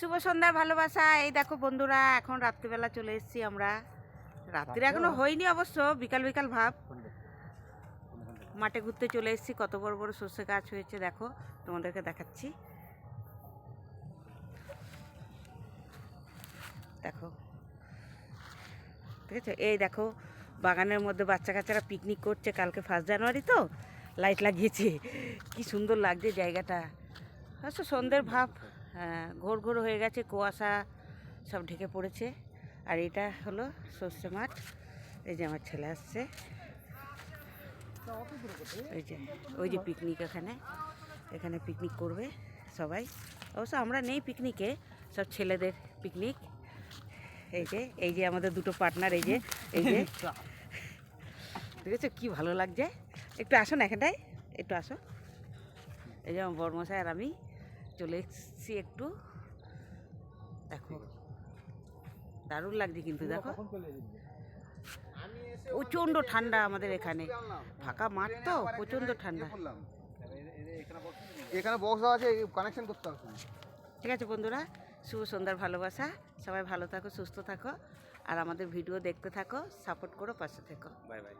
শুভ সন্ধ্যার ভালোবাসা। এই দেখো বন্ধুরা, এখন রাত্রিবেলা চলে এসেছি আমরা। রাত্রি এখনো হয়নি অবশ্য, বিকাল বিকাল ভাব। মাঠে ঘুরতে চলে এসেছি। কত বড় বড় সর্ষে গাছ হয়েছে দেখো, তোমাদেরকে দেখাচ্ছি। দেখো, ঠিক আছে? এই দেখো, বাগানের মধ্যে বাচ্চা কাচ্চারা পিকনিক করছে। কালকে 1 জানুয়ারি তো, লাইট লাগিয়েছে। কি সুন্দর লাগছে জায়গাটা। আচ্ছা, সন্ধ্যের ভাব। হ্যাঁ, ঘোর ঘোর হয়ে গেছে, কুয়াশা সব ঢেকে পড়েছে। আর এটা হলো সর্ষে মাঠ। এই যে আমার ছেলে আসছে, ওই যে পিকনিক, এখানে পিকনিক করবে সবাই। অবশ্য আমরা নেই পিকনিকে, সব ছেলেদের পিকনিক। এই যে আমাদের দুটো পার্টনার, এই যে ঠিক আছে, কী ভালো লাগছে। একটু আসো না এখানটায়, একটু আসো। এই যে আমার বড়মশাই আর আমি চলে এসেছি একটু। দেখো, দারুণ লাগছে কিন্তু। দেখো, প্রচণ্ড ঠান্ডা আমাদের এখানে, ফাঁকা মাঠ তো, প্রচণ্ড ঠান্ডা। এখানে বক্স আছে, কানেকশন করতে হবে। ঠিক আছে বন্ধুরা, শুভ সন্ধ্যার ভালোবাসা। সবাই ভালো থাকো, সুস্থ থাকো, আর আমাদের ভিডিও দেখতে থাকো, সাপোর্ট করো, পাশে থেকো। Bye bye.